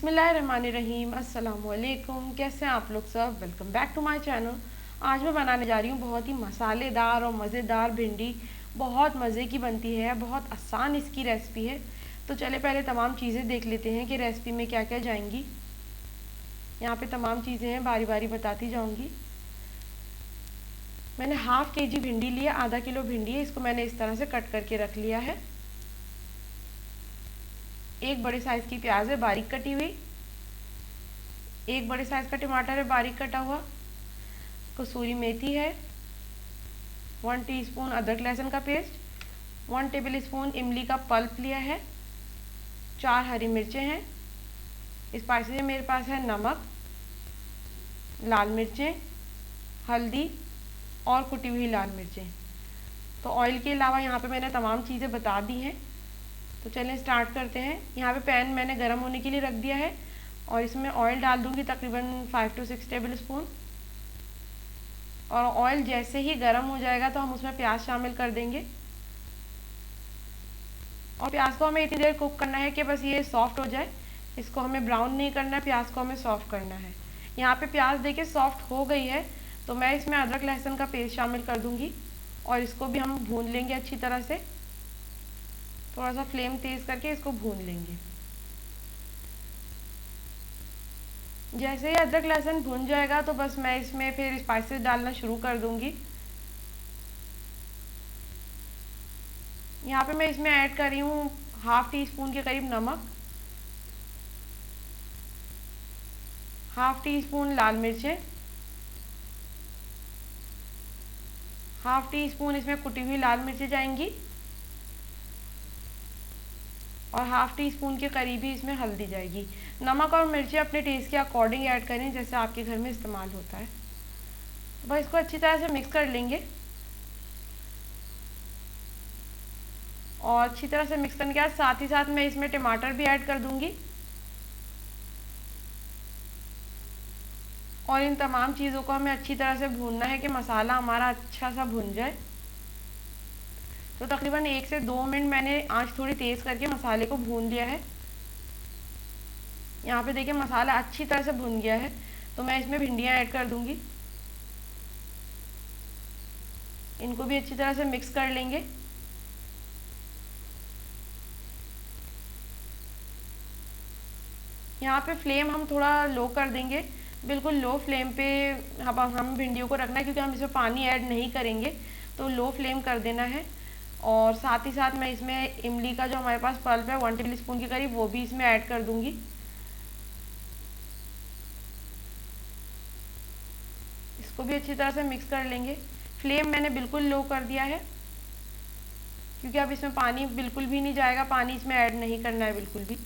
बिस्मिल्लाहिर्रहमानिर्रहीम। अस्सलामुअलैकुम। कैसे हैं आप लोग सब? Welcome back to my channel. आज मैं बनाने जा रही हूँ बहुत ही मसालेदार और मज़ेदार भिंडी। बहुत मज़े की बनती है, बहुत आसान इसकी रेसिपी है। तो चले पहले तमाम चीज़ें देख लेते हैं कि रेसिपी में क्या क्या जाएंगी। यहाँ पे तमाम चीज़ें हैं, बारी बारी बताती जाऊँगी। मैंने हाफ़ केजी भिंडी लिया, आधा किलो भिंडी है। इसको मैंने इस तरह से कट करके रख लिया है। एक बड़े साइज़ की प्याज है बारीक कटी हुई। एक बड़े साइज़ का टमाटर है बारीक कटा हुआ। कसूरी मेथी है। 1 टीस्पून अदरक लहसुन का पेस्ट। 1 टेबल स्पून इमली का पल्प लिया है। 4 हरी मिर्चें हैं। स्पाइसेस में मेरे पास है नमक, लाल मिर्चें, हल्दी और कुटी हुई लाल मिर्चें। तो ऑयल के अलावा यहाँ पे मैंने तमाम चीज़ें बता दी हैं। तो चलें स्टार्ट करते हैं। यहाँ पे पैन मैंने गर्म होने के लिए रख दिया है और इसमें ऑयल डाल दूँगी तकरीबन 5 से 6 टेबल स्पून। और ऑयल जैसे ही गर्म हो जाएगा तो हम उसमें प्याज शामिल कर देंगे। और प्याज को हमें इतनी देर कुक करना है कि बस ये सॉफ्ट हो जाए। इसको हमें ब्राउन नहीं करना है, प्याज को हमें सॉफ्ट करना है। यहाँ पे प्याज देखिए सॉफ्ट हो गई है, तो मैं इसमें अदरक लहसुन का पेस्ट शामिल कर दूँगी और इसको भी हम भून लेंगे अच्छी तरह से। थोड़ा सा फ्लेम तेज़ करके इसको भून लेंगे। जैसे ही अदरक लहसुन भून जाएगा तो बस मैं इसमें फिर स्पाइसेस डालना शुरू कर दूंगी। यहाँ पे मैं इसमें ऐड कर रही हूँ हाफ़ टी स्पून के करीब नमक, हाफ़ टी स्पून लाल मिर्चें, हाफ़ टी स्पून इसमें कुटी हुई लाल मिर्चें जाएंगी और हाफ़ टी स्पून के करीब ही इसमें हल्दी जाएगी। नमक और मिर्ची अपने टेस्ट के अकॉर्डिंग ऐड करें, जैसे आपके घर में इस्तेमाल होता है। बस इसको अच्छी तरह से मिक्स कर लेंगे और अच्छी तरह से मिक्स करने के बाद साथ ही साथ मैं इसमें टमाटर भी ऐड कर दूंगी और इन तमाम चीज़ों को हमें अच्छी तरह से भूनना है कि मसाला हमारा अच्छा सा भुन जाए। तो तकरीबन 1 से 2 मिनट मैंने आंच थोड़ी तेज़ करके मसाले को भून लिया है। यहाँ पे देखिए मसाला अच्छी तरह से भुन गया है, तो मैं इसमें भिंडियाँ ऐड कर दूंगी। इनको भी अच्छी तरह से मिक्स कर लेंगे। यहाँ पे फ्लेम हम थोड़ा लो कर देंगे, बिल्कुल लो फ्लेम पे हम भिंडियों को रखना है, क्योंकि हम इसमें पानी ऐड नहीं करेंगे। तो लो फ्लेम कर देना है। और साथ ही साथ मैं इसमें इमली का जो हमारे पास पल्प है 1 टेबल स्पून के करीब, वो भी इसमें ऐड कर दूंगी। इसको भी अच्छी तरह से मिक्स कर लेंगे। फ्लेम मैंने बिल्कुल लो कर दिया है, क्योंकि अब इसमें पानी बिल्कुल भी नहीं जाएगा, पानी इसमें ऐड नहीं करना है बिल्कुल भी।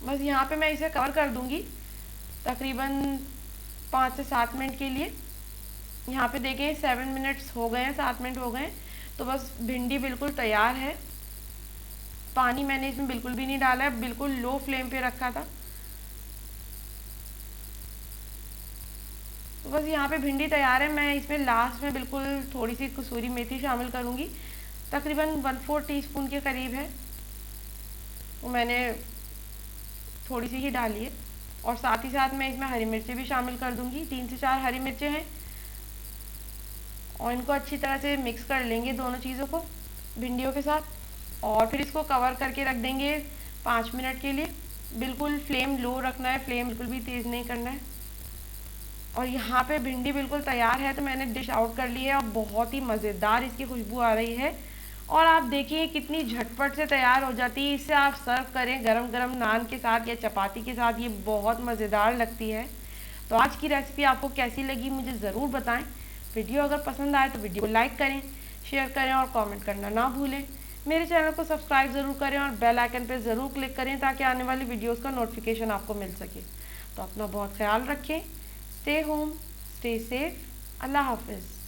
बस यहाँ पे मैं इसे कवर कर दूंगी तकरीबन 5 से 7 मिनट के लिए। यहाँ पे देखिए 7 मिनट्स हो गए हैं, 7 मिनट हो गए हैं। तो बस भिंडी बिल्कुल तैयार है। पानी मैंने इसमें बिल्कुल भी नहीं डाला है, बिल्कुल लो फ्लेम पे रखा था। तो बस यहाँ पे भिंडी तैयार है। मैं इसमें लास्ट में बिल्कुल थोड़ी सी कसूरी मेथी शामिल करूँगी, तकरीबन 1/4 टीस्पून के करीब है, वो मैंने थोड़ी सी ही डाली है। और साथ ही साथ मैं इसमें हरी मिर्चें भी शामिल कर दूँगी। 3 से 4 हरी मिर्चें हैं और इनको अच्छी तरह से मिक्स कर लेंगे दोनों चीज़ों को भिंडियों के साथ। और फिर इसको कवर करके रख देंगे 5 मिनट के लिए। बिल्कुल फ्लेम लो रखना है, फ्लेम बिल्कुल भी तेज़ नहीं करना है। और यहाँ पे भिंडी बिल्कुल तैयार है, तो मैंने डिश आउट कर ली है और बहुत ही मज़ेदार इसकी खुशबू आ रही है। और आप देखिए कितनी झटपट से तैयार हो जाती है। इससे आप सर्व करें गरम गरम नान के साथ या चपाती के साथ, ये बहुत मज़ेदार लगती है। तो आज की रेसिपी आपको कैसी लगी मुझे ज़रूर बताएं। वीडियो अगर पसंद आए तो वीडियो को लाइक करें, शेयर करें और कमेंट करना ना भूलें। मेरे चैनल को सब्सक्राइब ज़रूर करें और बेल आइकन पर ज़रूर क्लिक करें, ताकि आने वाली वीडियोज़ का नोटिफिकेशन आपको मिल सके। तो अपना बहुत ख्याल रखें। Stay home, stay safe. अल्लाह हाफिज़।